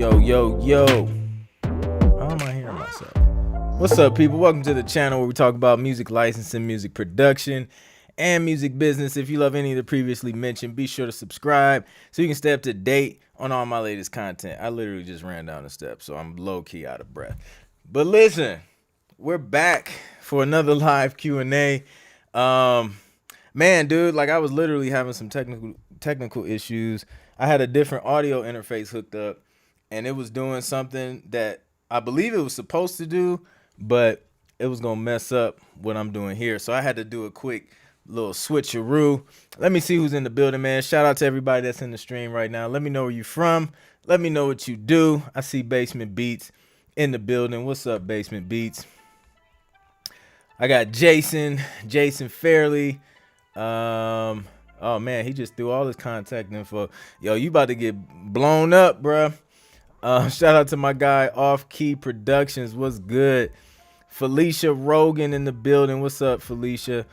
Yo. How am I hearing myself? What's up, people? Welcome to the channel where we talk about music licensing, music production, and music business. If you love any of the previously mentioned, be sure to subscribe so you can stay up to date on all my latest content. I literally just ran down the steps, so I'm low-key out of breath. But listen, we're back for another live Q&A. Man, dude, like I was literally having some technical issues. I had a different audio interface hooked up, and it was doing something that I believe it was supposed to do, but it was gonna mess up what I'm doing here. So I had to do a quick little switcheroo. Let me see who's in the building, man. Shout out to everybody that's in the stream right now. Let me know where you're from. Let me know what you do. I see Basement Beats in the building. What's up, Basement Beats? I got Jason Fairley. Oh man, he just threw all his contact info. Yo, you about to get blown up, bruh. Shout out to my guy Off Key Productions. What's good? Felicia Rogan in the building. What's up, Felicia?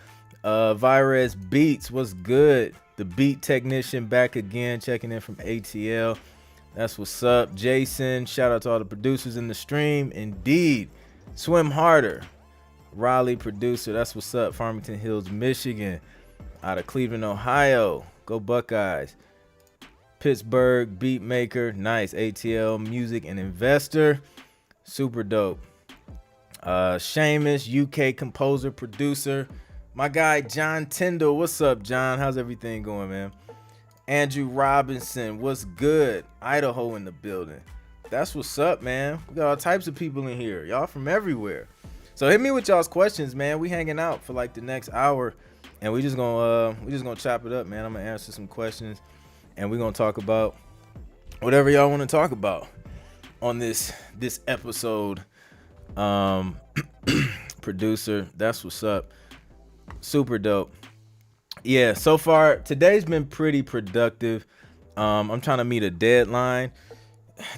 Virus Beats. What's good? The beat technician back again, checking in from ATL. That's what's up. Jason. Shout out to all the producers in the stream. Indeed. Swim Harder. Raleigh producer. That's what's up. Farmington Hills, Michigan. Out of Cleveland, Ohio. Go Buckeyes. Pittsburgh beat maker, nice. ATL music and investor, super dope. Seamus, UK composer, producer. My guy John Tyndall, what's up, John? How's everything going, man? Andrew Robinson, what's good? Idaho in the building. That's what's up, man. We got all types of people in here. Y'all from everywhere. So hit me with y'all's questions, man. We hanging out for like the next hour, and we just gonna chop it up, man. I'm gonna answer some questions. And we're going to talk about whatever y'all want to talk about on this episode. Producer, that's what's up. Super dope. Yeah, so far, today's been pretty productive. I'm trying to meet a deadline.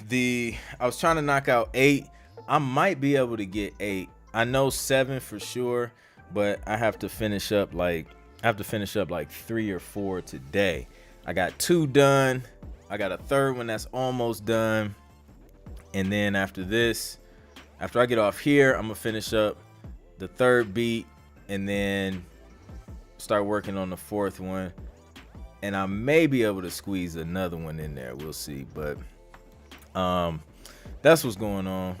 I was trying to knock out 8. I might be able to get 8. I know 7 for sure, but I have to finish up like 3 or 4 today. I got 2 done. I got a third one that's almost done. And then after I get off here, I'm going to finish up the 3rd beat and then start working on the 4th one. And I may be able to squeeze another one in there. We'll see. But that's what's going on.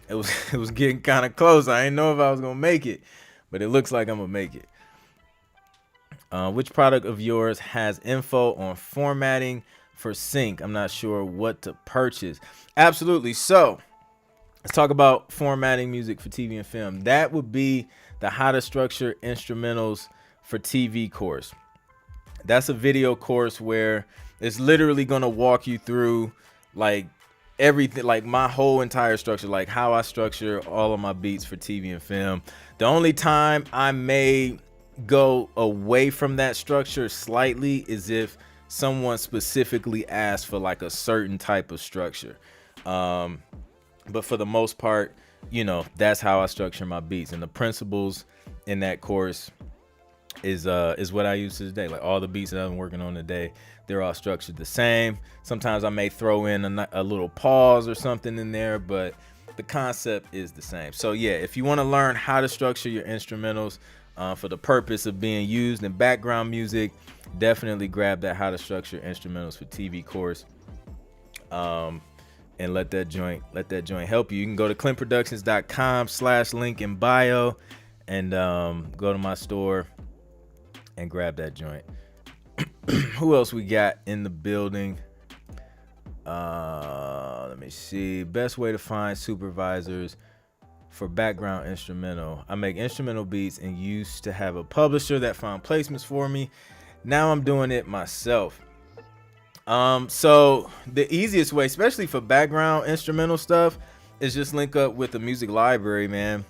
It was getting kind of close. I didn't know if I was going to make it, but it looks like I'm going to make it. Which product of yours has info on formatting for sync? I'm not sure what to purchase. Absolutely. So let's talk about formatting music for TV and film. That would be the How to Structure Instrumentals for TV course. That's a video course where it's literally going to walk you through like everything, like my whole entire structure, like how I structure all of my beats for TV and film. The only time I may go away from that structure slightly is if someone specifically asks for like a certain type of structure, but for the most part, that's how I structure my beats, and the principles in that course is what I use to today. Like all the beats that I'm working on today, they're all structured the same. Sometimes I may throw in a little pause or something in there, but the concept is the same. So yeah, if you want to learn how to structure your instrumentals for the purpose of being used in background music, definitely grab that How to Structure Instrumentals for TV course, and let that joint help you. You can go to clintproductions.com/link in bio and go to my store and grab that joint. Who else we got in the building? Let me see. Best way to find supervisors for background instrumental. I make instrumental beats and used to have a publisher that found placements for me. Now I'm doing it myself. So the easiest way, especially for background instrumental stuff, is just link up with the music library, man.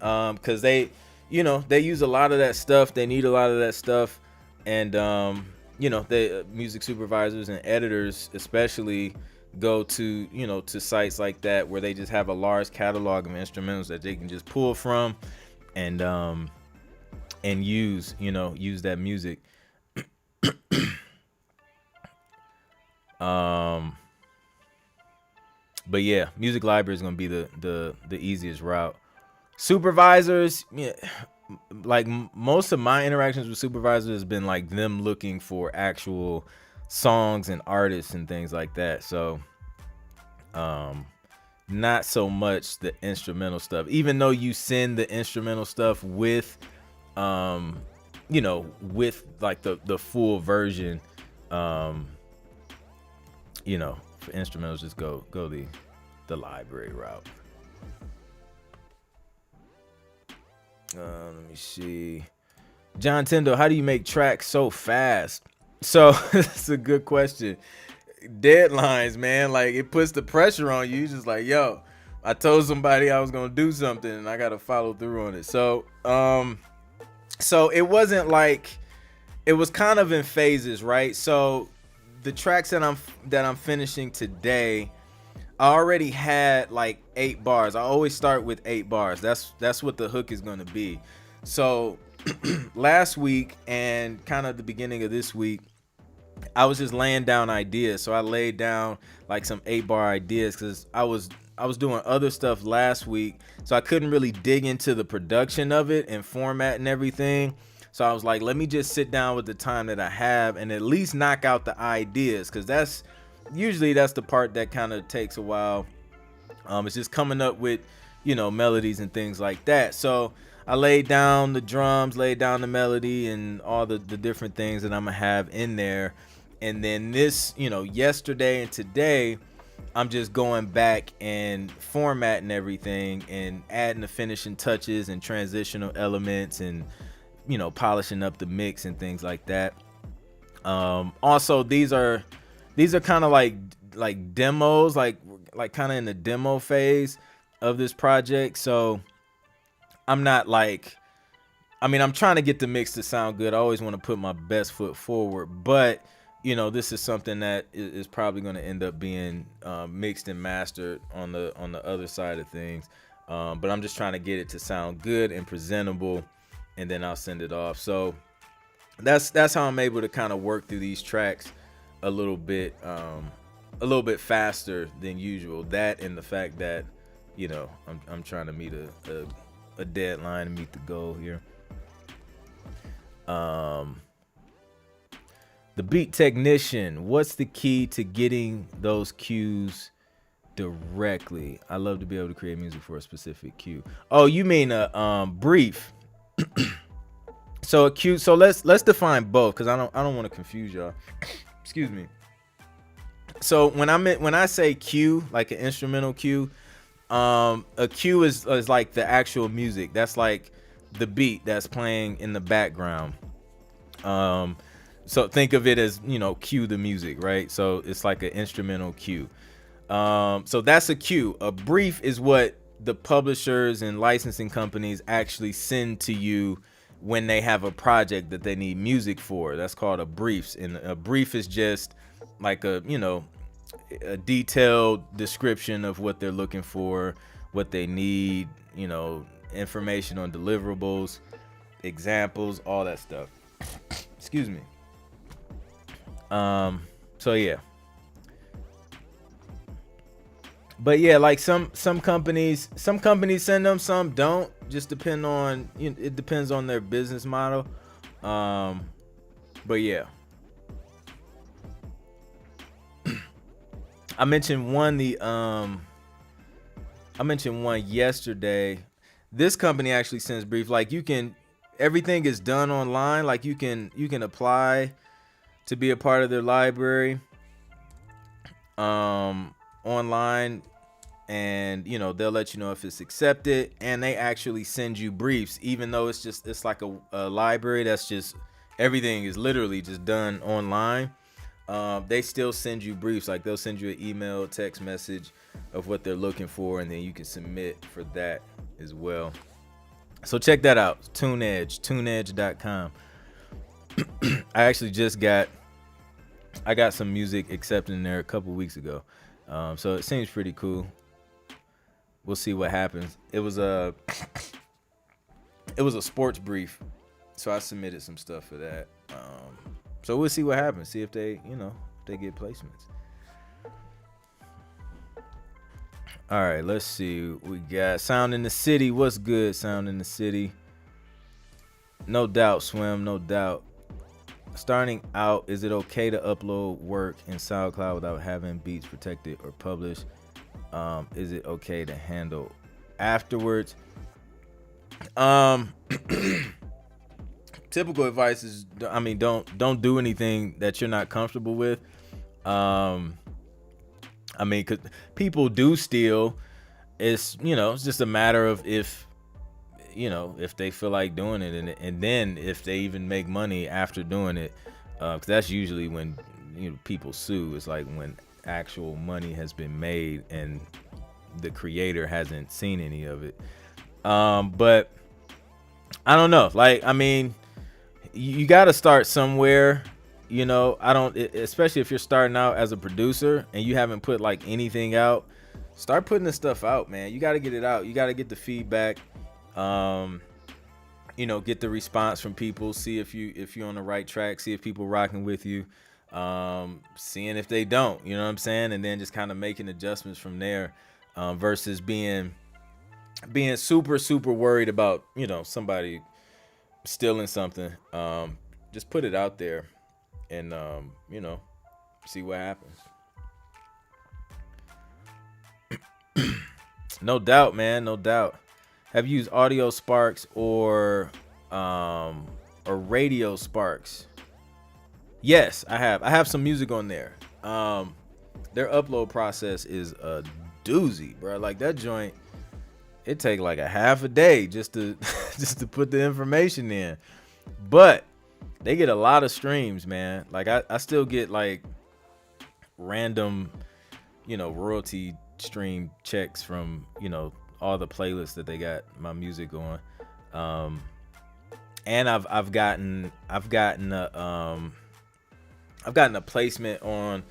Cause they use a lot of that stuff. They need a lot of that stuff. And, they music supervisors and editors especially go to to sites like that where they just have a large catalog of instrumentals that they can just pull from and use that music. But yeah, music library is gonna be the easiest route. Supervisors, yeah, like most of my interactions with supervisors has been like them looking for actual songs and artists and things like that. So not so much the instrumental stuff, even though you send the instrumental stuff with with like the full version. For instrumentals, just go the library route. Let me see. John Tendo, how do you make tracks so fast? So that's a good question. Deadlines, man, like it puts the pressure on you. Just like, yo, I told somebody I was gonna do something and I gotta follow through on it. So it wasn't like, it was kind of in phases, right? So the tracks that I'm finishing today, I already had like 8 bars. I always start with 8 bars. That's what the hook is going to be. So last week and kind of the beginning of this week, I was just laying down ideas. So I laid down like some 8-bar ideas because I was doing other stuff last week, so I couldn't really dig into the production of it and format and everything. So I was like, let me just sit down with the time that I have and at least knock out the ideas, because that's usually the part that kind of takes a while. It's just coming up with, melodies and things like that. So I laid down the drums, laid down the melody and all the different things that I'm gonna have in there. And then this, yesterday and today, I'm just going back and formatting everything and adding the finishing touches and transitional elements and, polishing up the mix and things like that. Also, these are kind of like demos, like kind of in the demo phase of this project. So I'm not like, I'm trying to get the mix to sound good. I always want to put my best foot forward, but this is something that is probably going to end up being mixed and mastered on the other side of things. But I'm just trying to get it to sound good and presentable, and then I'll send it off. So that's how I'm able to kind of work through these tracks a little bit faster than usual. That and the fact that I'm trying to meet a deadline and meet the goal here. The beat technician, what's the key to getting those cues directly? I love to be able to create music for a specific cue. Oh, you mean a brief? So a cue. So let's define both, because I don't want to confuse y'all. Excuse me. So when I say cue, like an instrumental cue, a cue is like the actual music. That's like the beat that's playing in the background. So think of it as, cue the music, right? So it's like an instrumental cue. So that's a cue. A brief is what the publishers and licensing companies actually send to you when they have a project that they need music for. That's called a brief. And a brief is just like a detailed description of what they're looking for, what they need, information on deliverables, examples, all that stuff. Excuse me. So yeah. But yeah, like some companies send them, some don't. Just depend on, it depends on their business model. But yeah. I mentioned one yesterday. This company actually sends brief. Like everything is done online. Like you can apply to be a part of their library online, and they'll let you know if it's accepted, and they actually send you briefs, even though it's like a library that's just, everything is literally just done online. They still send you briefs. Like they'll send you an email, text message of what they're looking for, and then you can submit for that as well. So check that out. tuneedge.com. I actually I got some music accepted in there a couple weeks ago. So it seems pretty cool. We'll see what happens. It was a sports brief, so I submitted some stuff for that. So we'll see what happens. See if they, if they get placements. All right, let's see. We got Sound in the City. What's good, Sound in the City? No doubt, Swim. No doubt. Starting out, is it okay to upload work in SoundCloud without having beats protected or published? Is it okay to handle afterwards? Typical advice is, I mean, don't do anything that you're not comfortable with. I mean, 'cause people do steal. It's, it's just a matter of if they feel like doing it, and then if they even make money after doing it, because that's usually when people sue. It's like when actual money has been made and the creator hasn't seen any of it. But I don't know. Like, I mean, you got to start somewhere. Especially if you're starting out as a producer and you haven't put like anything out, start putting this stuff out, man. You got to get it out. You got to get the feedback. Get the response from people. See if you're on the right track. See if people rocking with you. Seeing if they don't, you know what I'm saying, and then just kind of making adjustments from there. Versus being super worried about somebody stealing something. Just put it out there and see what happens. No doubt, man, no doubt. Have you used Audio Sparks or Radio Sparks? Yes, I have. I have some music on there. Their upload process is a doozy, bro. Like that joint, it take like a half a day just to put the information in. But they get a lot of streams, man. Like I still get like random, royalty stream checks from, all the playlists that they got my music on. And I've gotten a placement on,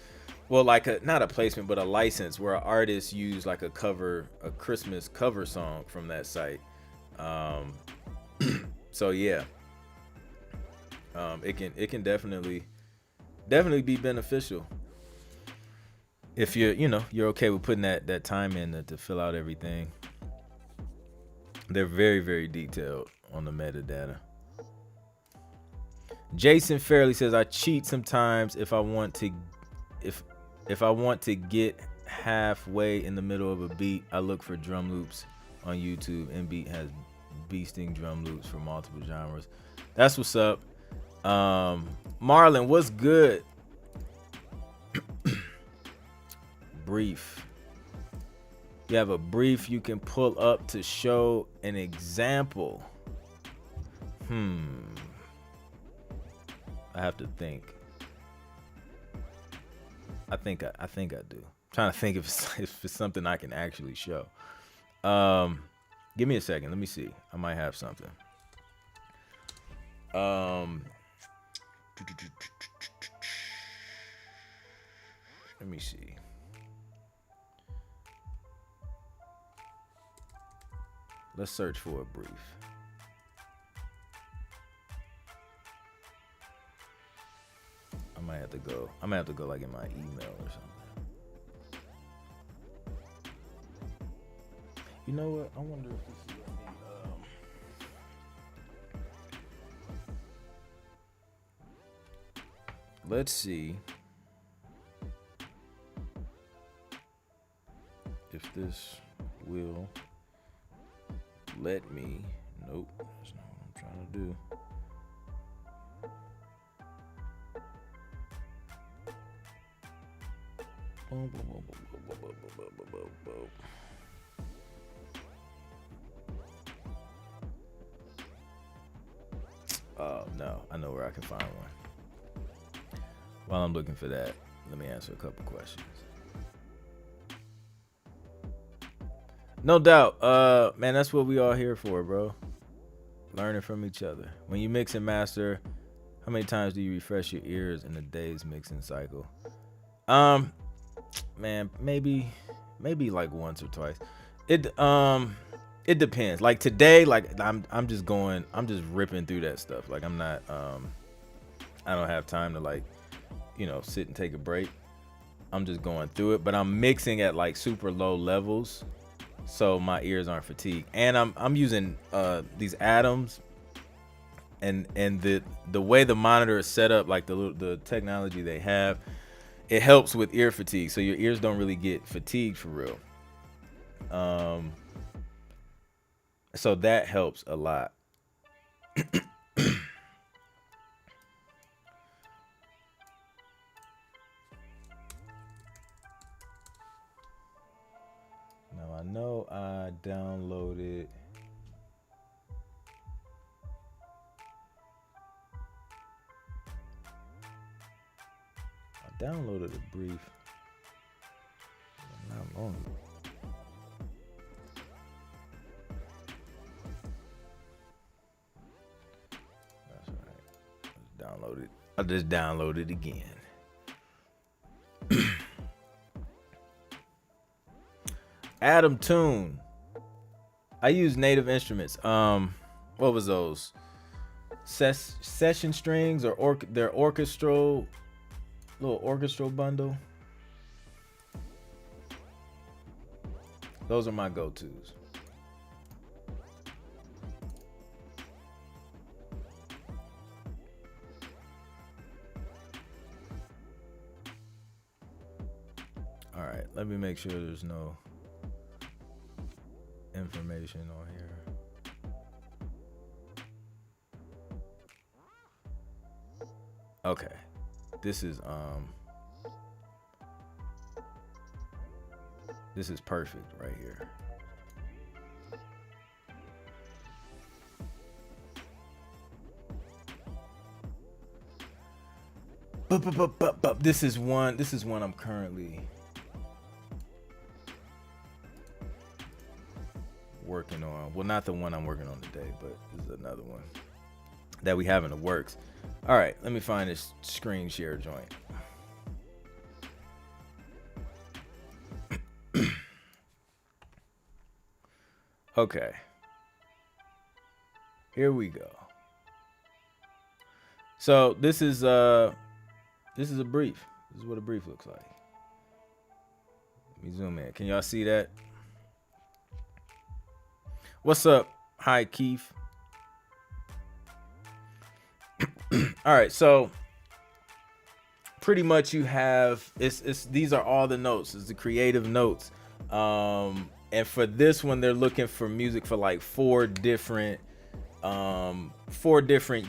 well, like not a placement, but a license where an artist used like a Christmas cover song from that site. So yeah, it can definitely be beneficial if you're okay with putting that time in to fill out everything. They're very, very detailed on the metadata. Jason Fairley says, I cheat sometimes if I want to get halfway in the middle of a beat. I look for drum loops on YouTube, and Beat has beasting drum loops for multiple genres. That's what's up. Marlon, what's good? Brief. You have a brief you can pull up to show an example. I have to think. I think I do. I'm trying to think if it's something I can actually show. Give me a second. Let me see. I might have something. Let me see. Let's search for a brief. I might have to go like in my email or something. You know what? I wonder if this is let's see if this will let me. Nope, that's not what I'm trying to do. Oh no, I know where I can find one. While I'm looking for that, let me answer a couple questions. No doubt, man, that's what we all here for, bro. Learning from each other. When you mix and master, how many times do you refresh your ears in a day's mixing cycle? Man, maybe like once or twice. It depends. Like today, like I'm just ripping through that stuff. Like I'm not I don't have time to like, sit and take a break. I'm just going through it, but I'm mixing at like super low levels so my ears aren't fatigued. And I'm using these Atoms, and the way the monitor is set up, like the technology they have, it helps with ear fatigue, so your ears don't really get fatigued for real. So that helps a lot. Now I know I downloaded. I downloaded a brief not long ago. That's right. I just downloaded again. Atom Tune. I use Native Instruments. What was those? Session strings or their orchestral, little orchestral bundle. Those are my go-tos. All right, let me make sure there's no information on here. Okay, this is perfect right here. This is one I'm currently working on. Well, not the one I'm working on today, but this is another one that we have in the works. All right, let me find this screen share joint. Okay, here we go. So this is a brief. This is what a brief looks like. Let me zoom in. Can y'all see that? What's up? Hi, Keith. All right, so pretty much you have these are all the notes. It's the creative notes. And for this one, they're looking for music for like four different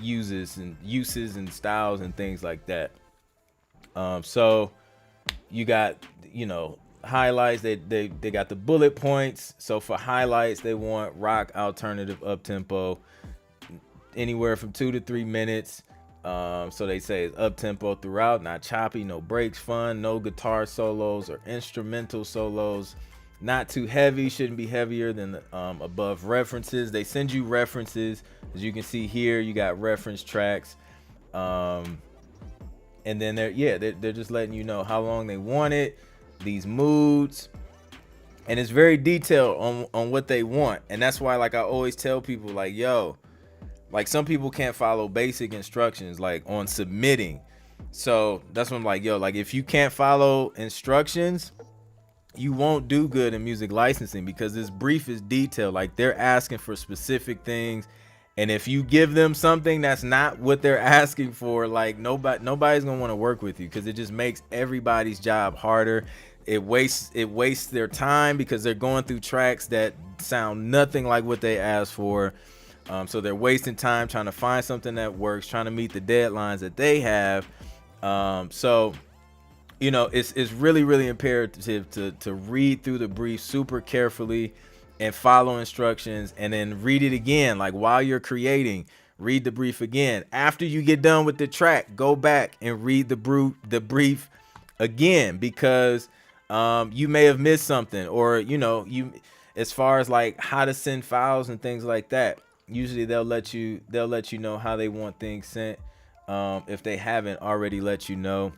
uses and styles and things like that. So you got, highlights. They got the bullet points. So for highlights, they want rock, alternative, up tempo, anywhere from 2 to 3 minutes. So they say it's up tempo throughout, not choppy, no breaks, fun, no guitar solos or instrumental solos, not too heavy, shouldn't be heavier than the above references. They send you references, as you can see here. You got reference tracks, and then they're just letting you know how long they want it, these moods, and it's very detailed on what they want. And that's why, like, I always tell people, like, yo, like, some people can't follow basic instructions, like on submitting. So that's when I'm like, yo, like, if you can't follow instructions, you won't do good in music licensing, because this brief is detailed. Like, they're asking for specific things, and if you give them something that's not what they're asking for, like, nobody's gonna want to work with you, because it just makes everybody's job harder. It wastes their time, because they're going through tracks that sound nothing like what they asked for. So they're wasting time trying to find something that works, trying to meet the deadlines that they have. So it's really, really imperative to read through the brief super carefully and follow instructions, and then read it again. Like, while you're creating, read the brief again. After you get done with the track, go back and read the brief again, because you may have missed something, or as far as like how to send files and things like that. Usually they'll let you know how they want things sent, if they haven't already let you know.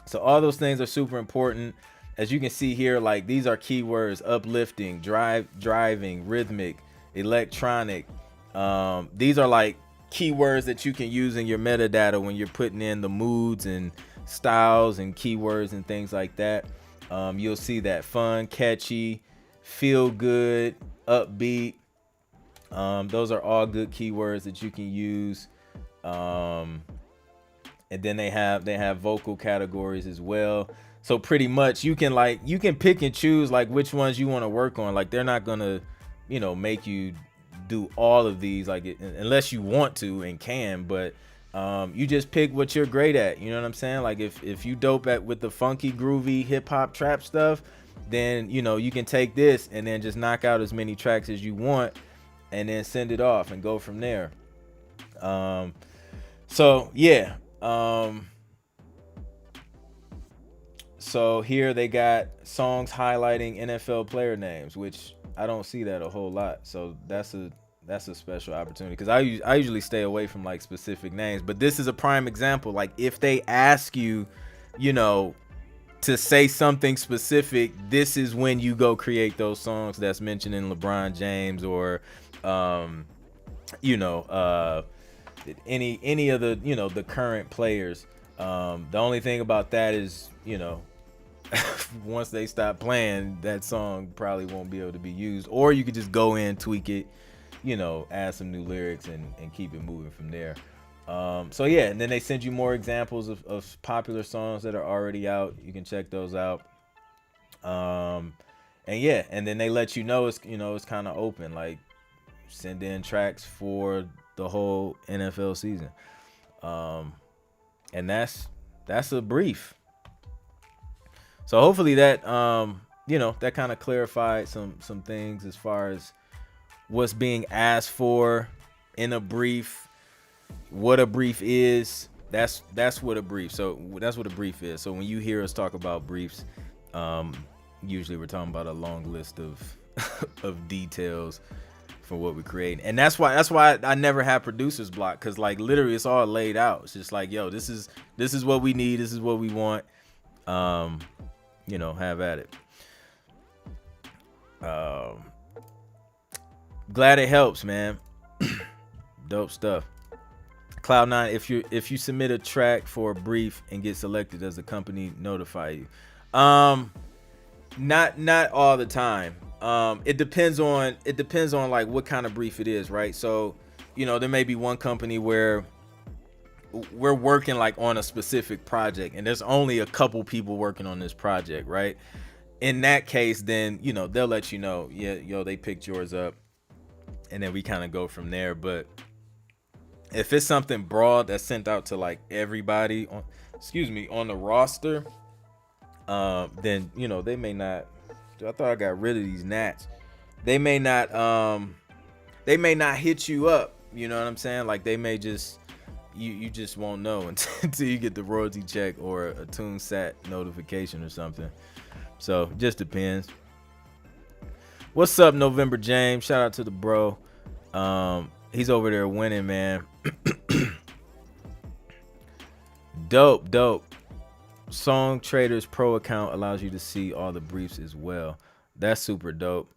So all those things are super important. As you can see here, like, these are keywords: uplifting, driving, rhythmic, electronic. These are like keywords that you can use in your metadata when you're putting in the moods and styles and keywords and things like that. You'll see that fun, catchy, feel good, upbeat. Those are all good keywords that you can use. And then they have vocal categories as well. So pretty much you can pick and choose like which ones you want to work on. Like they're not gonna, make you do all of these unless you want to and can, but you just pick what you're great at. You know what I'm saying? Like if you dope at with the funky, groovy hip hop trap stuff, then you can take this and then just knock out as many tracks as you want and then send it off and go from there. So yeah. So here they got songs highlighting NFL player names, which I don't see that a whole lot. So that's a special opportunity because I usually stay away from like specific names, but this is a prime example. Like if they ask you, to say something specific, this is when you go create those songs that's mentioned in LeBron James or, any of the the current players. The only thing about that is once they stop playing, that song probably won't be able to be used, or you could just go in, tweak it, add some new lyrics and keep it moving from there. So yeah, and then they send you more examples of popular songs that are already out. You can check those out. And yeah, and then they let you know it's kind of open, like send in tracks for the whole NFL season. And that's a brief. So hopefully that that kind of clarified some things as far as what's being asked for in a brief, what a brief is. That's what a brief. So that's what a brief is. So when you hear us talk about briefs, usually we're talking about a long list of of details for what we create. And that's why I never have producer's block, because like literally it's all laid out. It's just like, yo, this is what we need, this is what we want. Have at it. Glad it helps, man. Dope stuff. Cloud9, if you submit a track for a brief and get selected, does the company notify you? Not all the time. It depends on like what kind of brief it is, right? So, there may be one company where we're working like on a specific project and there's only a couple people working on this project, right? In that case, then, they'll let you know, yeah, they picked yours up, and then we kind of go from there. But if it's something broad that's sent out to like everybody on the roster, then, they may not. I thought I got rid of these gnats. They may not hit you up. You know what I'm saying? Like they may just, you just won't know until you get the royalty check or a TuneSat notification or something. So just depends. What's up, November James? Shout out to the bro. He's over there winning, man. Dope. Song Traders Pro account allows you to see all the briefs as well. That's super dope.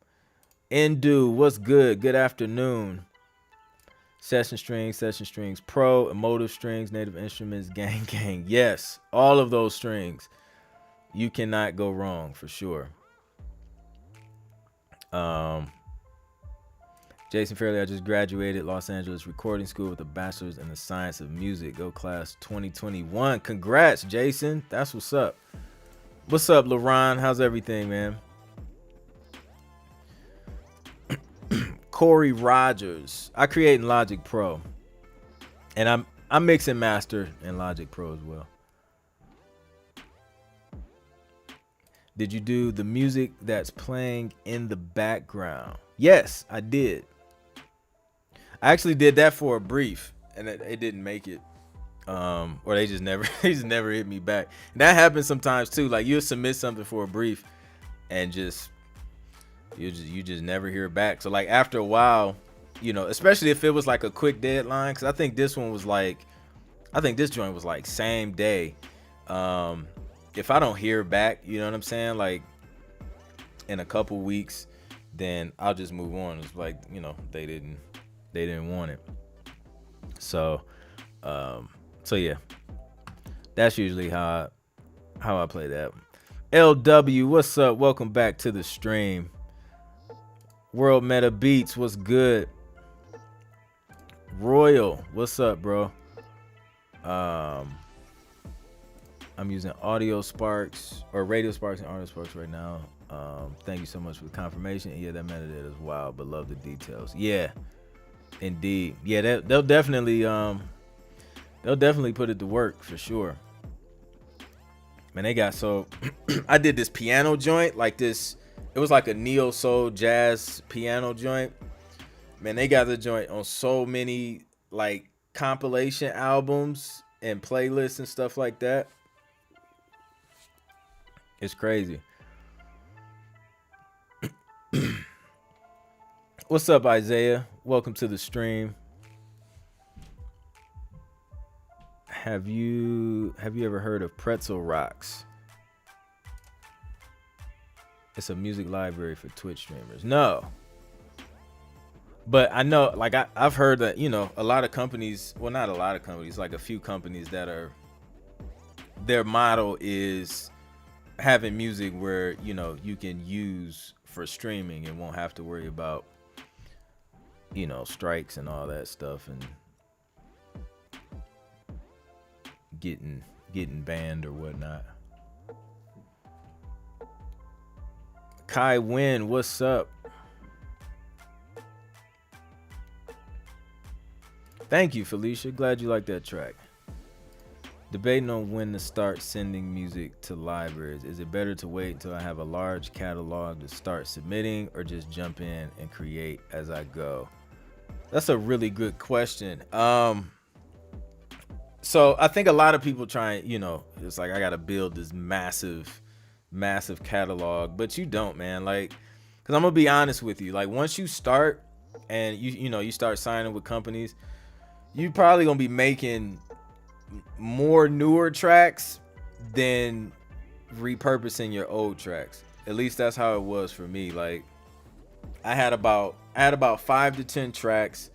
Indu, what's good? Good afternoon. Session strings pro, emotive strings, native instruments, gang. Yes, all of those strings. You cannot go wrong for sure. Jason Fairley, I just graduated Los Angeles Recording School with a bachelor's in the science of music. Go class 2021. Congrats, Jason. That's what's up. What's up, LaRon? How's everything, man? Corey Rogers. I create in Logic Pro, and I'm mix and master in Logic Pro as well. Did you do the music that's playing in the background? Yes, I did. I actually did that for a brief, and it didn't make it. Or they just never hit me back. And that happens sometimes too. Like you'll submit something for a brief, and you just never hear back. So like after a while, especially if it was like a quick deadline, because I think this joint was like same day. If I don't hear back, you know what I'm saying, like in a couple weeks, then I'll just move on. It's like, they didn't want it. So yeah, That's usually how I play that. LW, what's up? Welcome back to the stream. World Meta Beats, what's good? Royal, what's up, bro? I'm using Audio Sparks or Radio Sparks and Audio Sparks right now. Thank you so much for the confirmation. Yeah, that metadata is wild, but love the details. Yeah, indeed. Yeah, they'll definitely put it to work for sure. Man, they got so I did this piano joint like this. It was like a neo soul jazz piano joint. Man, they got the joint on so many like compilation albums and playlists and stuff like that. It's crazy. What's up, Isaiah? Welcome to the stream. Have you ever heard of Pretzel Rocks? It's a music library for Twitch streamers. No. But I know, like I've heard that, you know, a lot of companies, well, not a lot of companies, like a few companies that are, their model is having music where, you know, you can use for streaming and won't have to worry about, you know, strikes and all that stuff and getting banned or whatnot. Kai Wynn, what's up? Thank you, Felicia. Glad you like that track. Debating on when to start sending music to libraries. Is it better to wait until I have a large catalog to start submitting, or just jump in and create as I go? That's a really good question. So I think a lot of people try, you know, it's like I got to build this massive catalog, but you don't, man. Like, because I'm gonna be honest with you, like once you start and you start signing with companies, you probably gonna be making more newer tracks than repurposing your old tracks. At least that's how it was for me. Like I had about 5 to 10 tracks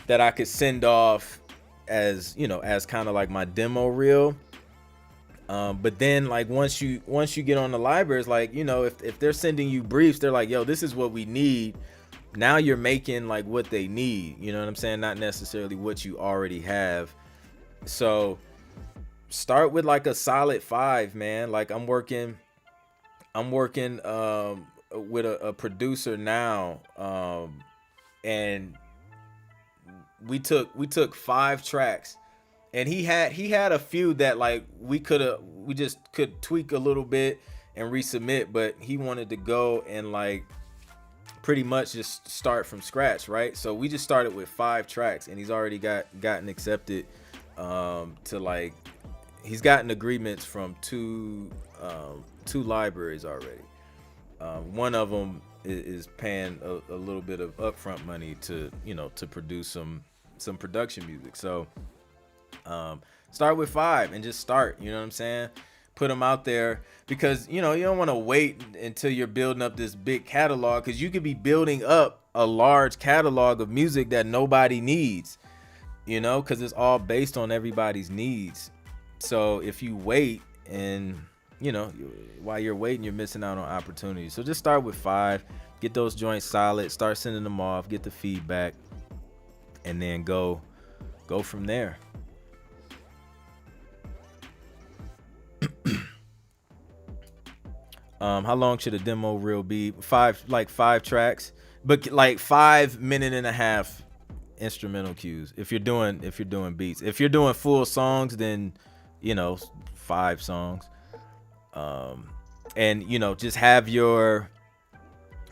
that I could send off as, you know, as kind of like my demo reel. But then like once you get on the libraries, like, you know, if they're sending you briefs, they're like, yo, this is what we need. Now you're making like what they need, you know what I'm saying? Not necessarily what you already have. So start with like a solid 5, man. Like I'm working with a producer now, and we took 5 tracks, and he had a few that like we just could tweak a little bit and resubmit, but he wanted to go and like pretty much just start from scratch, right? So we just started with 5 tracks, and he's already gotten accepted to like, he's gotten agreements from two libraries already. One of them is paying a little bit of upfront money to, you know, to produce some production music. So start with 5 and just start, you know what I'm saying? Put them out there, because, you know, you don't want to wait until you're building up this big catalog, because you could be building up a large catalog of music that nobody needs, you know, because it's all based on everybody's needs. So if you wait, and, you know, while you're waiting, you're missing out on opportunities. So just start with 5, get those joints solid, start sending them off, get the feedback, and then go from there. How long should a demo reel be? 5 tracks, but like 5.5-minute instrumental cues. If you're doing beats, if you're doing full songs, then, you know, 5 songs. And, you know, just have your,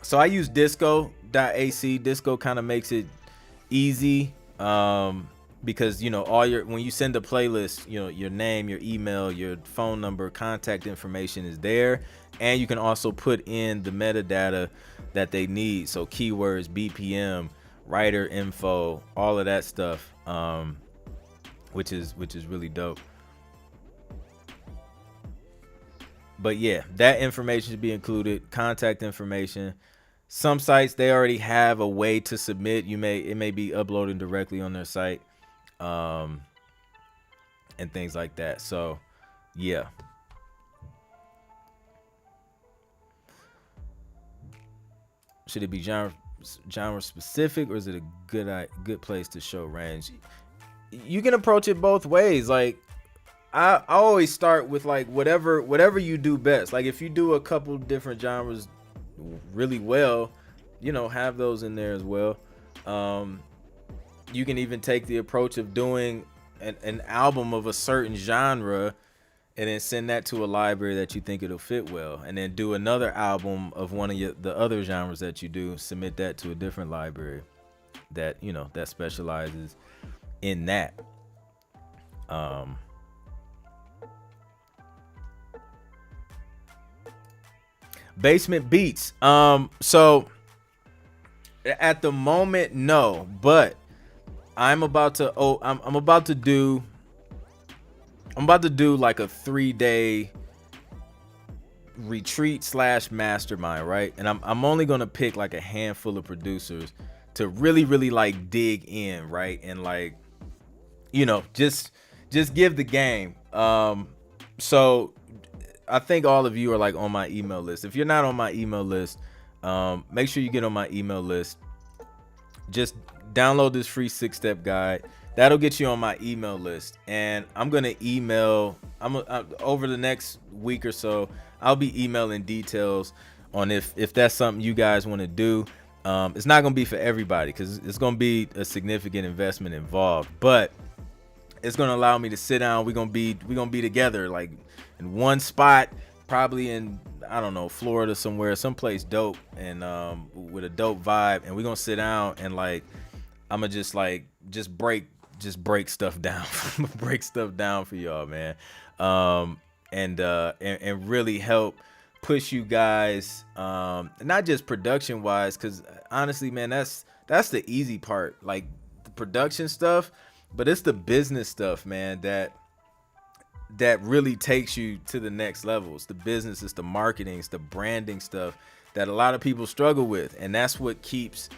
so I use disco.ac. Disco kind of makes it easy, because, you know, when you send a playlist, you know, your name, your email, your phone number, contact information is there, and you can also put in the metadata that they need, so keywords, BPM, writer info, all of that stuff, which is really dope. But yeah, that information should be included, contact information. Some sites, they already have a way to submit. It may be uploaded directly on their site, and things like that. So yeah. Should it be genre specific, or is it a good place to show range? You can approach it both ways. Like I always start with like whatever you do best. Like if you do a couple different genres really well, have those in there as well. You can even take the approach of doing an album of a certain genre and then send that to a library that you think it'll fit well, and then do another album of one of the other genres that you do, submit that to a different library that that specializes in that. Basement beats. So at the moment, no, but I'm about to do like a 3-day retreat / mastermind, right? And I'm only gonna pick like a handful of producers to really like dig in, right? And like, just give the game. So I think all of you are like on my email list. If you're not on my email list, make sure you get on my email list. Just download this free 6-step guide. That'll get you on my email list. And I'm going to email, over the next week or so, I'll be emailing details on if that's something you guys want to do. It's not going to be for everybody because it's going to be a significant investment involved, but it's going to allow me to sit down. We're going to be together like in one spot, probably in, I don't know, Florida somewhere, someplace dope, and with a dope vibe. And we're going to sit down and like, I'm going to just break stuff down, break stuff down for y'all, man. And really help push you guys, not just production wise, because honestly, man, that's the easy part, like the production stuff, but it's the business stuff, man, that really takes you to the next level. It's the business, it's the marketing, it's the branding stuff that a lot of people struggle with, and that's what keeps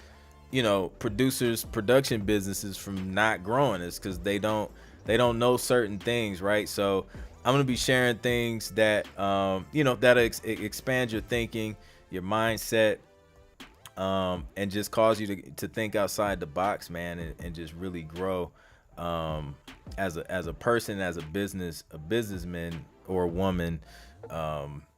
production businesses from not growing, is because they don't know certain things, right? So I'm going to be sharing things that that'll expand your thinking, your mindset, and just cause you to think outside the box, man, and just really grow as a person, as a businessman or a woman,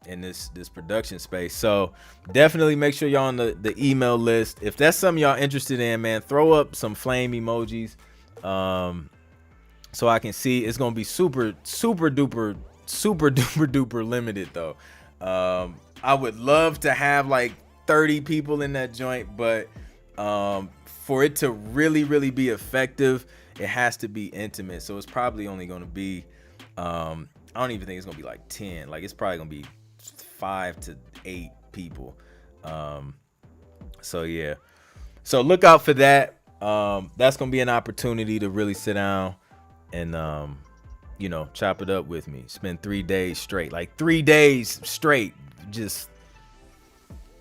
in this production space. So definitely make sure y'all on the email list. If that's something y'all interested in, man, throw up some flame emojis, so I can see. It's gonna be super duper limited though. I would love to have like 30 people in that joint, but for it to really be effective, it has to be intimate. So it's probably only gonna be I don't even think it's gonna be like 10. Like it's probably gonna be 5 to 8 people. So yeah. So look out for that. That's gonna be an opportunity to really sit down and chop it up with me. Spend 3 days straight. Like 3 days straight. Just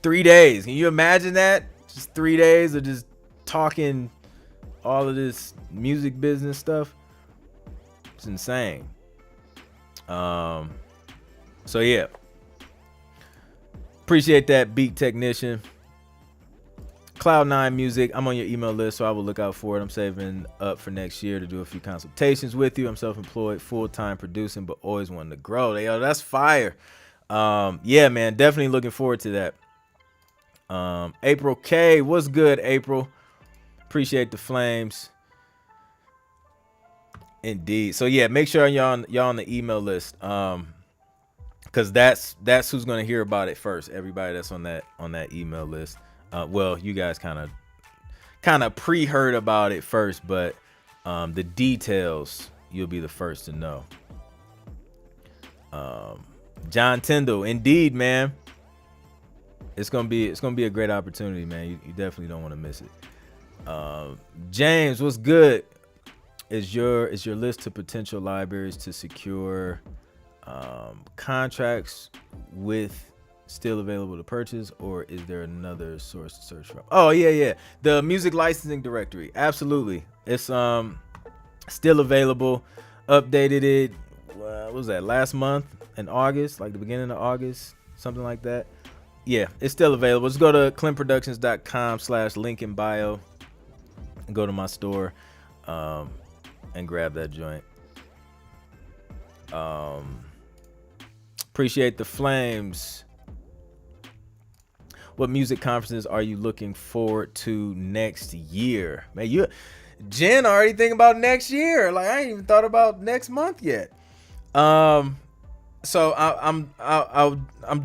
3 days. Can you imagine that? Just 3 days of just talking all of this music business stuff. It's insane. So yeah, appreciate that, Beat Technician. Cloud9 Music, I'm on your email list, so I will look out for it. I'm saving up for next year to do a few consultations with you. I'm self-employed, full-time producing, but always wanting to grow. Yo, that's fire. Yeah, man, definitely looking forward to that. April K, what's good, April? Appreciate the flames. Indeed. So yeah, make sure y'all on the email list, because that's who's gonna hear about it first. Everybody that's on that email list. Well, you guys kind of pre-heard about it first, but the details you'll be the first to know. John Tyndall, indeed, man. It's gonna be a great opportunity, man. You definitely don't want to miss it. James, what's good? Is your list to potential libraries to secure contracts with still available to purchase, or is there another source to search from? Oh yeah, the music licensing directory. Absolutely, it's still available. Updated it what was that, last month in August, like the beginning of August, something like that. Yeah, it's still available. Just go to clintproductions.com/link in bio and go to my store and grab that joint. Appreciate the flames. What music conferences are you looking forward to next year? Man, Jen already thinking about next year. Like, I ain't even thought about next month yet. So I'm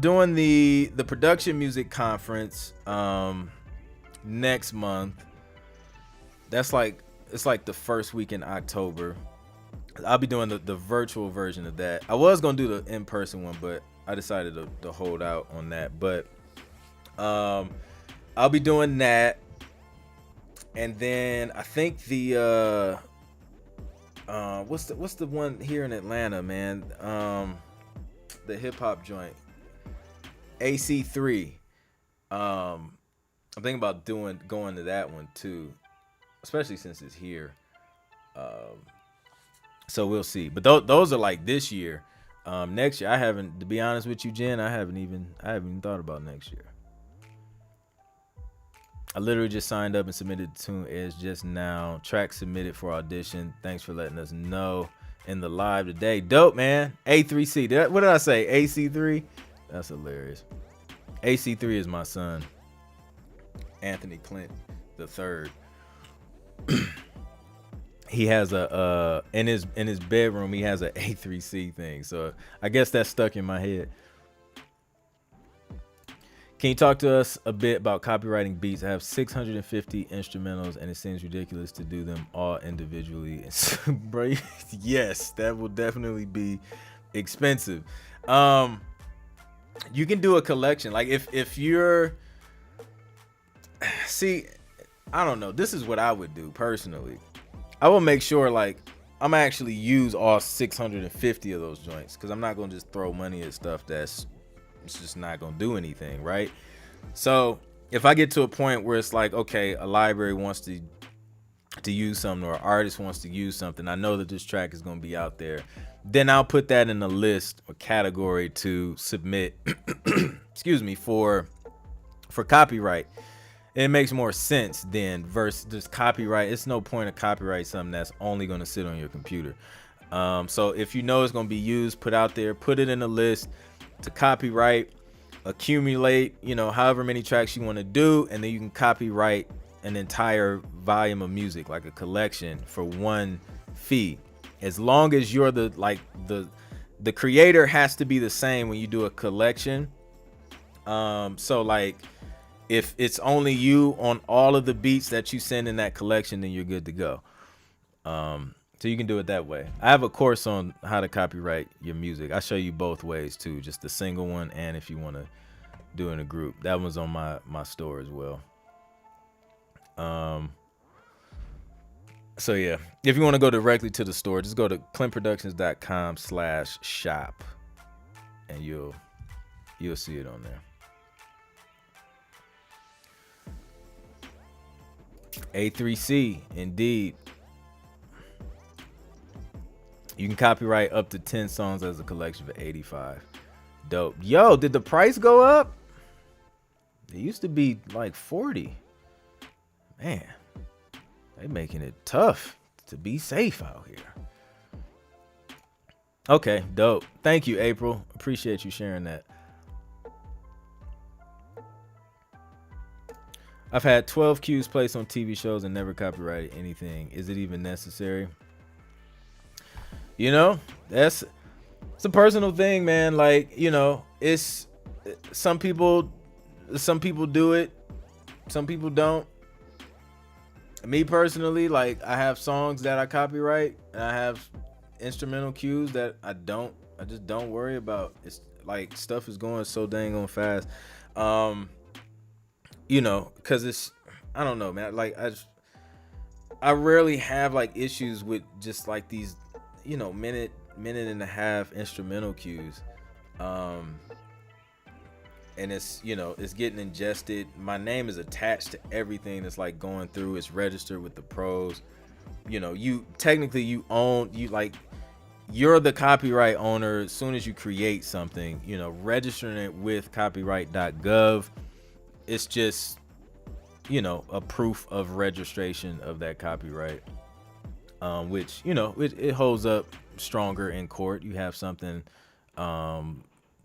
doing the production music conference next month. It's like the first week in October. I'll be doing the virtual version of that. I was gonna do the in-person one, but I decided to hold out on that. But I'll be doing that, and then I think the what's the one here in Atlanta, man? The hip hop joint, AC3. I'm thinking about going to that one too, especially since it's here. So we'll see. But those are like this year. Next year, I haven't, to be honest with you, Jen, I haven't even thought about next year. I literally just signed up and submitted the tune Edge just now. Track submitted for audition. Thanks for letting us know in the live today. Dope, man. A3C. What did I say? AC3? That's hilarious. AC3 is my son, Anthony Clint the third. He has in his bedroom, he has a A3C thing. So I guess that's stuck in my head. Can you talk to us a bit about copywriting beats? I have 650 instrumentals, and it seems ridiculous to do them all individually. Bro, yes, that will definitely be expensive. You can do a collection. Like if you're, see, I don't know. This is what I would do personally. I will make sure like I'm actually use all 650 of those joints, because I'm not gonna just throw money at stuff it's just not gonna do anything, right? So if I get to a point where it's like, okay, a library wants to use something, or an artist wants to use something, I know that this track is gonna be out there, then I'll put that in a list or category to submit excuse me, for copyright. It makes more sense then versus just copyright. It's no point of copyright something that's only gonna sit on your computer. So if you know it's gonna be used, put out there, put it in a list to copyright, accumulate, however many tracks you want to do, and then you can copyright an entire volume of music, like a collection, for one fee. As long as you're the creator has to be the same when you do a collection. So like if it's only you on all of the beats that you send in that collection, then you're good to go. So you can do it that way. I have a course on how to copyright your music. I show you both ways too, just the single one, and if you want to do it in a group. That one's on my store as well. So yeah, if you want to go directly to the store, just go to clintproductions.com/shop, and you'll see it on there. A3C, indeed. You can copyright up to 10 songs as a collection for $85. Dope. Yo, did the price go up? It used to be like $40. Man, they making it tough to be safe out here. Okay, dope. Thank you, April. Appreciate you sharing that. I've had 12 cues placed on TV shows and never copyrighted anything. Is it even necessary? It's a personal thing, man. Like, it's some people do it, some people don't. Me personally, like, I have songs that I copyright, and I have instrumental cues that I just don't worry about. It's like stuff is going so dang on fast. Because it's, I don't know, man. Like, I rarely have like issues with just like these, minute and a half instrumental cues. And it's, it's getting ingested. My name is attached to everything that's like going through. It's registered with the pros. You technically you you're the copyright owner as soon as you create something, you know, registering it with copyright.gov. It's just, you know, a proof of registration of that copyright, which, you know, it holds up stronger in court. You have something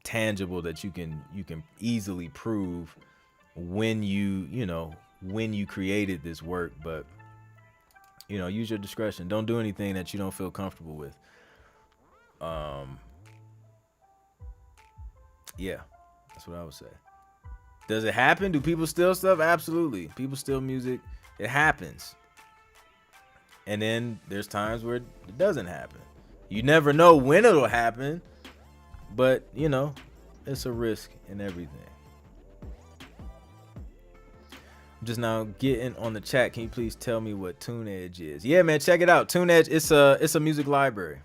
tangible that you can easily prove when when you created this work. But, you know, use your discretion. Don't do anything that you don't feel comfortable with. Yeah, that's what I would say. Does it happen? Do people steal stuff? Absolutely. People steal music. It happens. And then there's times where it doesn't happen. You never know when it'll happen, but, you know, it's a risk in everything. I'm just now getting on the chat. Can you please tell me what TuneEdge is? Yeah, man, check it out. TuneEdge, it's a music library.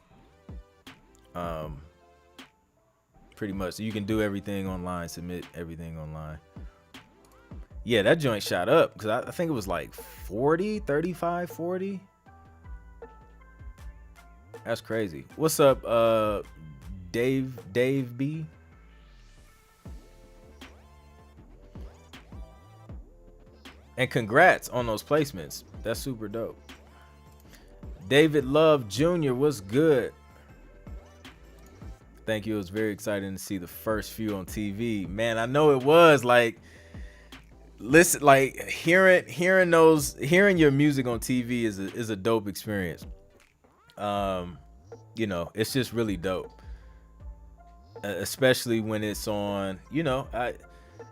Pretty much. So you can do everything online, submit everything online. Yeah, that joint shot up because I think it was like 40, 35, 40. That's crazy. What's up, Dave B? And congrats on those placements. That's super dope. David Love Jr., what's good? Thank you. It was very exciting to see the first few on TV. Man, I know it was. Like, listen, like hearing your music on TV is a dope experience. You know, it's just really dope. Especially when it's on, you know,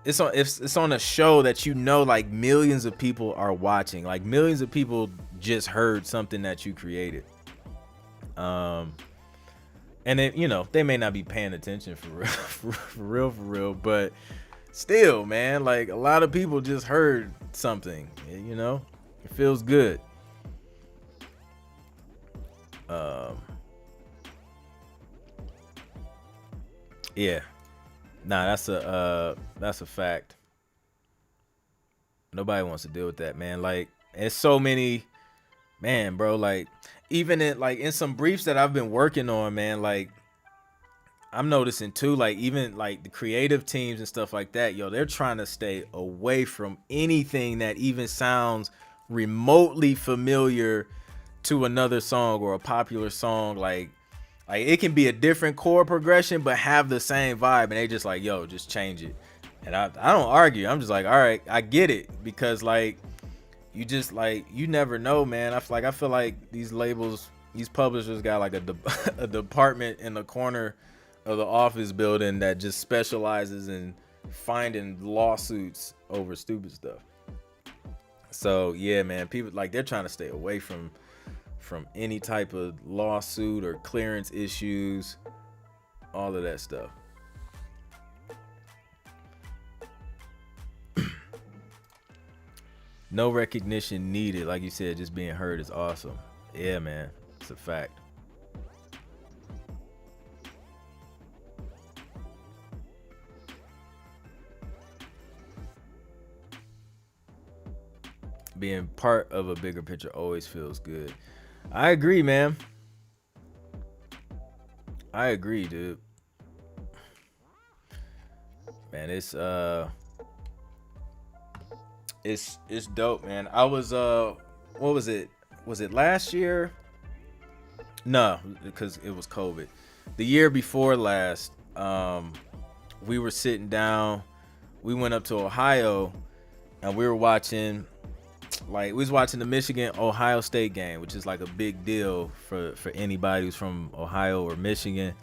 it's on a show that, you know, like millions of people are watching. Like millions of people just heard something that you created. And then, you know, they may not be paying attention for real, but still, man, like a lot of people just heard something, you know, it feels good. Yeah, nah, that's a fact. Nobody wants to deal with that, man. Like, it's so many, man, bro, like, even in some briefs that I've been working on, man, like I'm noticing too, like even like the creative teams and stuff like that, yo, they're trying to stay away from anything that even sounds remotely familiar to another song or a popular song. Like it can be a different chord progression, but have the same vibe. And they just like, yo, just change it. And I don't argue. I'm just like, all right, I get it. Because like, you just like, you never know, man. I feel like these labels, these publishers got like a department in the corner of the office building that just specializes in finding lawsuits over stupid stuff. So yeah, man, people like, they're trying to stay away from any type of lawsuit or clearance issues, all of that stuff. No recognition needed. Like you said, just being heard is awesome. Yeah, man. It's a fact. Being part of a bigger picture always feels good. I agree, man. I agree, dude. Man, it's dope, man. I was what was it? Was it last year? No, because it was COVID. The year before last, we were sitting down. We went up to Ohio, and we were watching. Like, we was watching the Michigan-Ohio State game, which is like a big deal for anybody who's from Ohio or Michigan.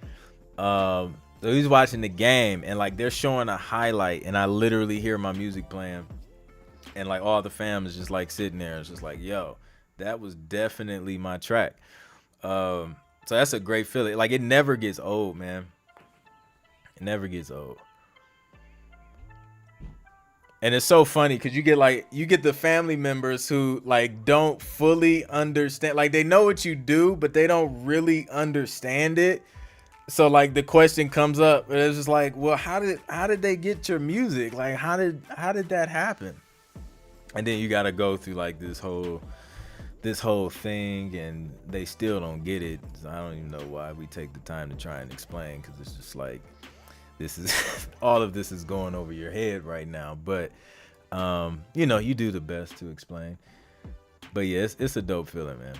So we was watching the game, and like they're showing a highlight, and I literally hear my music playing, and like all the fam is just like sitting there. It's just like, yo, that was definitely my track. So that's a great feeling. Like, it never gets old, man. It never gets old. And it's so funny because you get the family members who like don't fully understand. Like, they know what you do, but they don't really understand it. So like the question comes up, and it's just like, well, how did they get your music? Like, how did that happen? And then you got to go through like this whole this whole thing, and they still don't get it. So I don't even know why we take the time to try and explain, because it's just like, this is all of this is going over your head right now. But you do the best to explain. But yeah, it's a dope feeling, man.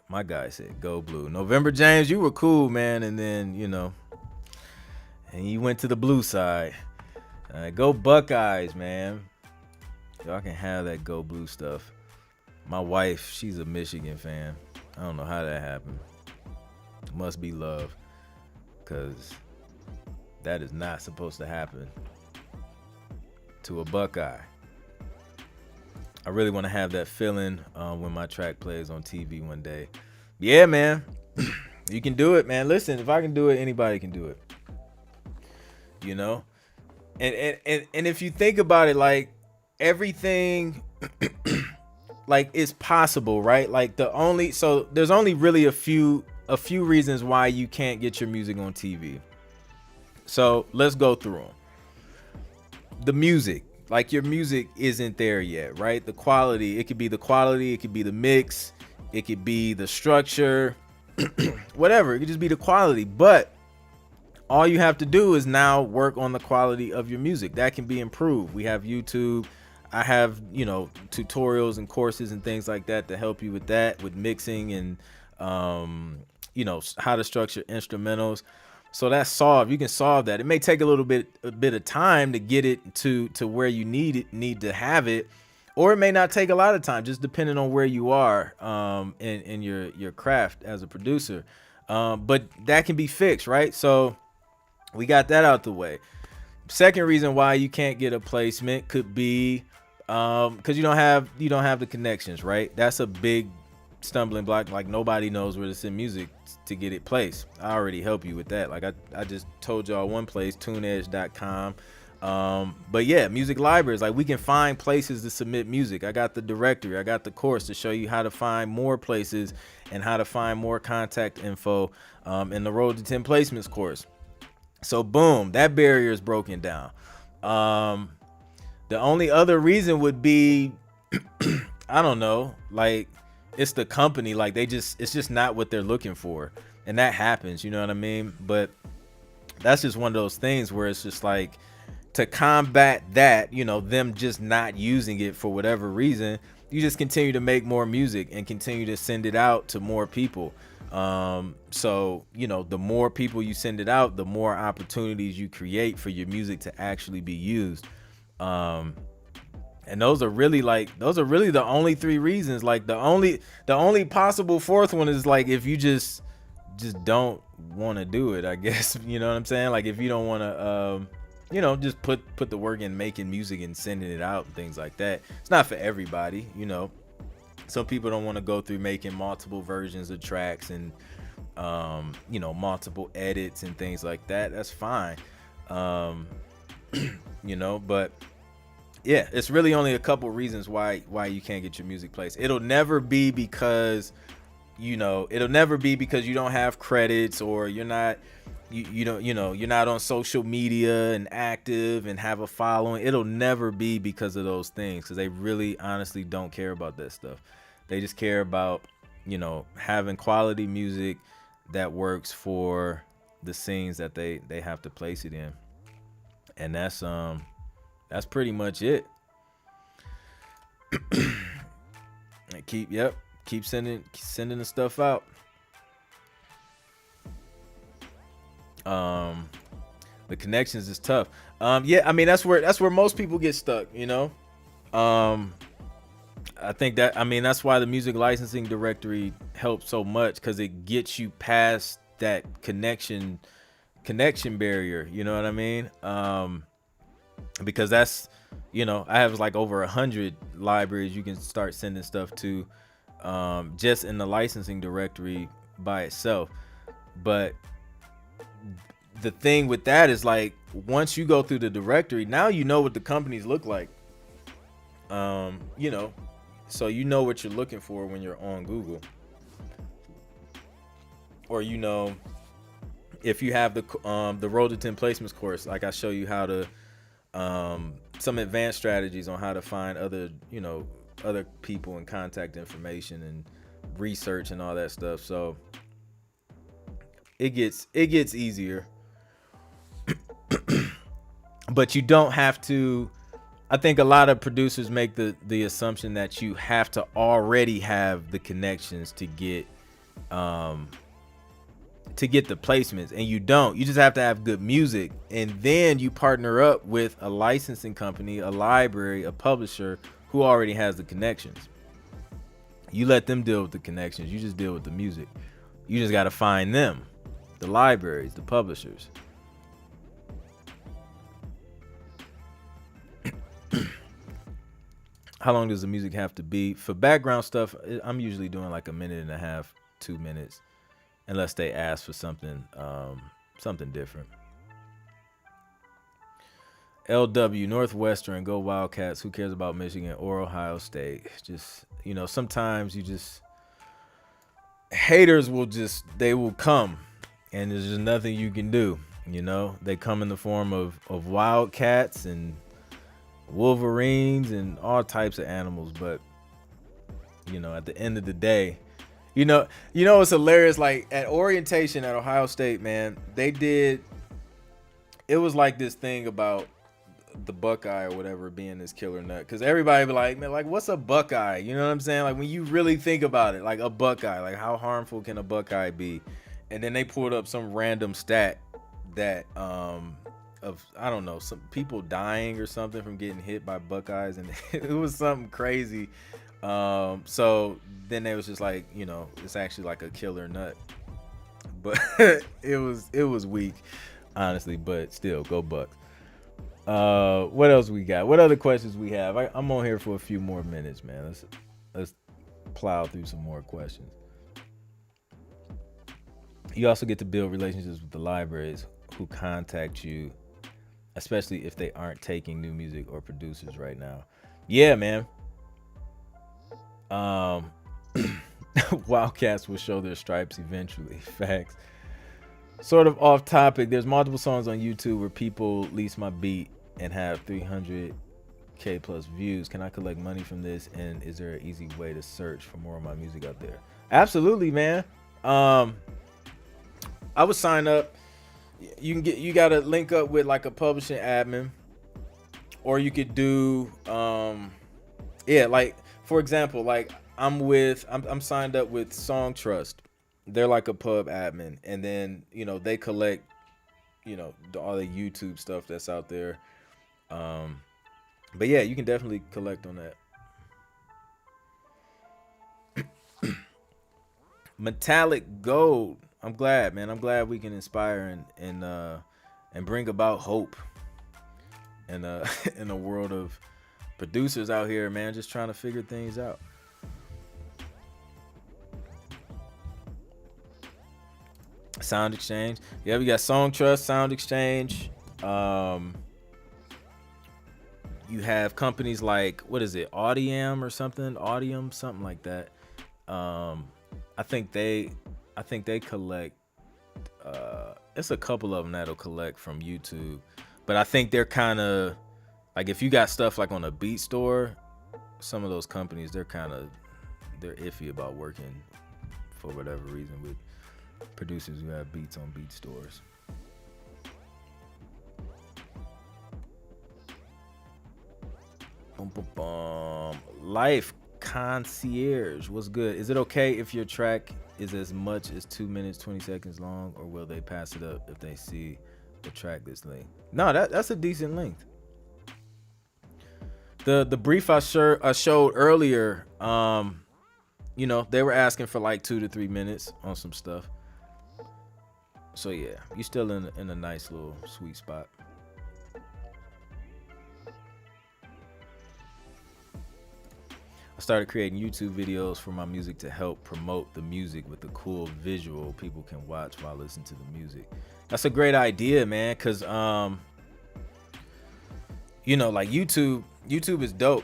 My guy said go blue. November James, you were cool, man, and then and you went to the blue side. Go Buckeyes, man. Y'all can have that go blue stuff. My wife, she's a Michigan fan. I don't know how that happened. Must be love, because that is not supposed to happen to a Buckeye. I really want to have that feeling when my track plays on TV one day. Yeah, man. You can do it, man. Listen, if I can do it, anybody can do it. And if you think about it, like, everything like is possible, right? Like there's only really a few reasons why you can't get your music on TV. So let's go through them. The music. Like, your music isn't there yet, right? The quality, it could be the mix, it could be the structure, whatever. It could just be the quality. But all you have to do is now work on the quality of your music. That can be improved. We have YouTube. I have, tutorials and courses and things like that to help you with that, with mixing and, how to structure instrumentals. So that's solved. You can solve that. It may take a bit of time to get it to where you need to have it, or it may not take a lot of time, just depending on where you are in your craft as a producer. But that can be fixed, right? So we got that out the way. Second reason why you can't get a placement could be because you don't have the connections, right? That's a big stumbling block. Like, nobody knows where to send music to get it placed. I already help you with that. Like, I just told y'all one place, tuneedge.com. But yeah, music libraries, like, we can find places to submit music. I got the directory, I got the course to show you how to find more places and how to find more contact info in the Road to 10 Placements course. So boom, that barrier is broken down. The only other reason would be I don't know, like, it's the company, like, it's just not what they're looking for, and that happens, you know what I mean? But that's just one of those things where it's just like, to combat that, them just not using it for whatever reason, you just continue to make more music and continue to send it out to more people. So the more people you send it out, the more opportunities you create for your music to actually be used. And those are really the only three reasons. Like, the only possible fourth one is, like, if you just don't want to do it, I guess. You know what I'm saying? Like, if you don't want to just put the work in making music and sending it out and things like that. It's not for everybody. Some people don't want to go through making multiple versions of tracks and multiple edits and things like that. That's fine. But yeah, it's really only a couple reasons why you can't get your music placed. It'll never be because you don't have credits, or you're not you're not on social media and active and have a following. It'll never be because of those things, because they really honestly don't care about that stuff. They just care about having quality music that works for the scenes that they have to place it in. And that's pretty much it. Keep sending the stuff out. The connections is tough. I mean, that's where most people get stuck, I think that's why the music licensing directory helps so much, because it gets you past that connection barrier, you know what I mean? Because that's, I have like over 100 libraries you can start sending stuff to, just in the licensing directory by itself. But the thing with that is, like, once you go through the directory, now you know what the companies look like. So you know what you're looking for when you're on Google, or if you have the Road to 10 Placements course, like, I show you how to some advanced strategies on how to find other, other people and contact information and research and all that stuff. So it gets easier, but you don't have to. I think a lot of producers make the assumption that you have to already have the connections to get the placements, and you don't. You just have to have good music, and then you partner up with a licensing company, a library, a publisher who already has the connections. You let them deal with the connections. You just deal with the music. You just got to find them, the libraries, the publishers. How long does the music have to be? For background stuff, I'm usually doing like 1.5 minutes, 2 minutes, unless they ask for something different. LW, Northwestern, go Wildcats. Who cares about Michigan or Ohio State? Just, sometimes haters will come, and there's just nothing you can do. They come in the form of Wildcats and Wolverines and all types of animals, but at the end of the day, it's hilarious. Like at orientation at Ohio State, man, it was like this thing about the Buckeye or whatever being this killer nut, because everybody be like, man, like, what's a Buckeye? You know what I'm saying? Like, when you really think about it, like a Buckeye, like how harmful can a Buckeye be? And then they pulled up some random stat that of, I don't know, some people dying or something from getting hit by Buckeyes, and it was something crazy. So then they was just like, it's actually like a killer nut, but it was weak, honestly, but still, go Bucks. What else we got? What other questions we have? I'm on here for a few more minutes, man. Let's plow through some more questions. You also get to build relationships with the libraries who contact you, especially if they aren't taking new music or producers right now. Yeah, man. Wildcats will show their stripes eventually. Facts. Sort of off topic, there's multiple songs on YouTube where people lease my beat and have 300k plus views. Can I collect money from this? And is there an easy way to search for more of my music out there? Absolutely, man. I would sign up. You gotta link up with like a publishing admin, or you could do like, for example, like I'm signed up with Song Trust. They're like a pub admin, and then they collect all the YouTube stuff that's out there. But yeah, you can definitely collect on that. Metallic Gold. I'm glad, man. I'm glad we can inspire and bring about hope in a world of producers out here, man, just trying to figure things out. Sound Exchange. Yeah, we got Song Trust, Sound Exchange. You have companies like, what is it, Audium or something? Audium, something like that. I think they collect, it's a couple of them that'll collect from YouTube, but I think they're kind of like, if you got stuff like on a beat store, some of those companies, they're iffy about working for whatever reason with producers who have beats on beat stores. Boom, boom, boom. Life Concierge, what's good? Is it okay if your track is as much as 2 minutes 20 seconds long, or will they pass it up if they see the track this length? No, that's a decent length. The brief I showed earlier, they were asking for like 2 to 3 minutes on some stuff. So yeah, you're still in a nice little sweet spot. I started creating YouTube videos for my music to help promote the music with a cool visual people can watch while listening to the music. That's a great idea, man, because like YouTube is dope.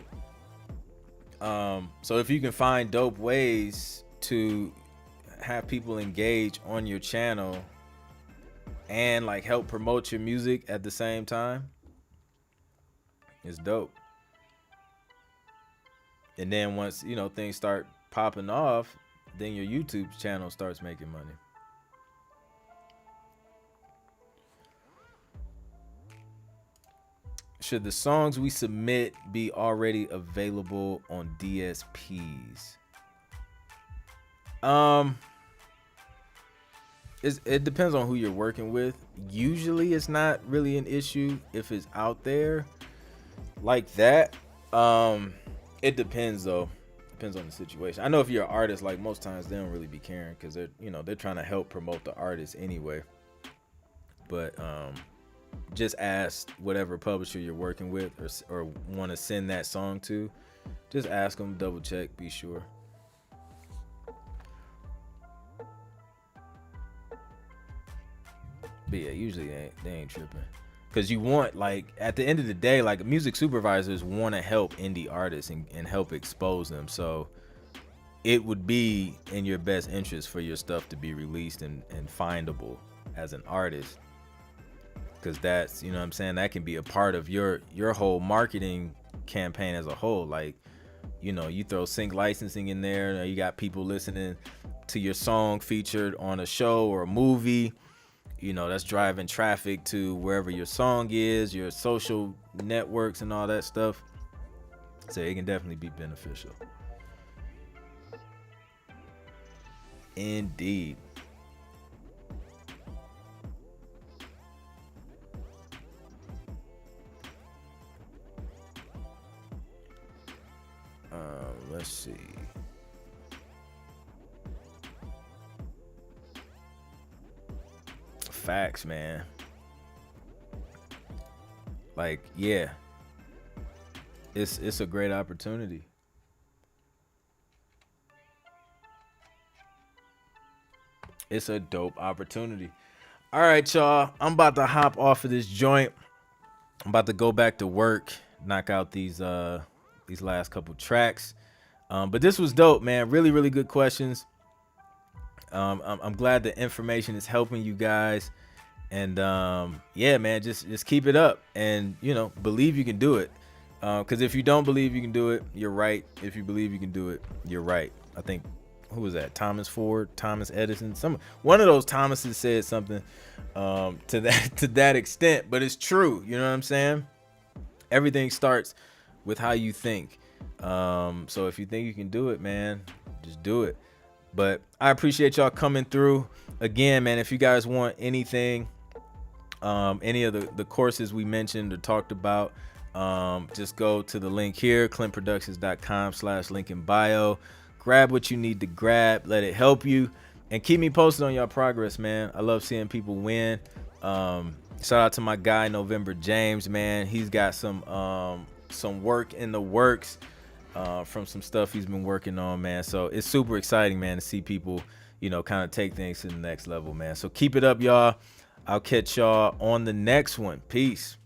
So if you can find dope ways to have people engage on your channel and like help promote your music at the same time, It's dope. And then once, things start popping off, then your YouTube channel starts making money. Should the songs we submit be already available on DSPs? It depends on who you're working with. Usually it's not really an issue if it's out there like that. It depends though. Depends on the situation. I know if you're an artist, like most times they don't really be caring because they're trying to help promote the artist anyway. But just ask whatever publisher you're working with or want to send that song to. Just ask them, double check, be sure. But yeah, usually they ain't tripping. Because you want, like, at the end of the day, like, music supervisors want to help indie artists and help expose them. So it would be in your best interest for your stuff to be released and findable as an artist. Because that's, you know what I'm saying, that can be a part of your whole marketing campaign as a whole. Like, you throw sync licensing in there, you got people listening to your song featured on a show or a movie. That's driving traffic to wherever your song is, your social networks and all that stuff. So it can definitely be beneficial. Indeed. Let's see. Facts, man. Like, yeah, it's a great opportunity. It's a dope opportunity. All right, y'all. I'm about to hop off of this joint. I'm about to go back to work, knock out these last couple tracks. But this was dope, man. Really, really good questions. I'm glad the information is helping you guys. And yeah, man, just keep it up and, believe you can do it. Because if you don't believe you can do it, you're right. If you believe you can do it, you're right. I think, who was that? Thomas Ford, Thomas Edison. One of those Thomases said something to that extent, but it's true. You know what I'm saying? Everything starts with how you think. So if you think you can do it, man, just do it. But I appreciate y'all coming through. Again, man, if you guys want anything, any of the courses we mentioned or talked about, just go to the link here, clintproductions.com/link in bio. Grab what you need to grab. Let it help you. And keep me posted on your progress, man. I love seeing people win. Shout out to my guy, November James, man. He's got some work in the works from some stuff he's been working on, man. So it's super exciting, man, to see people, kind of take things to the next level, man. So keep it up, y'all. I'll catch y'all on the next one. Peace.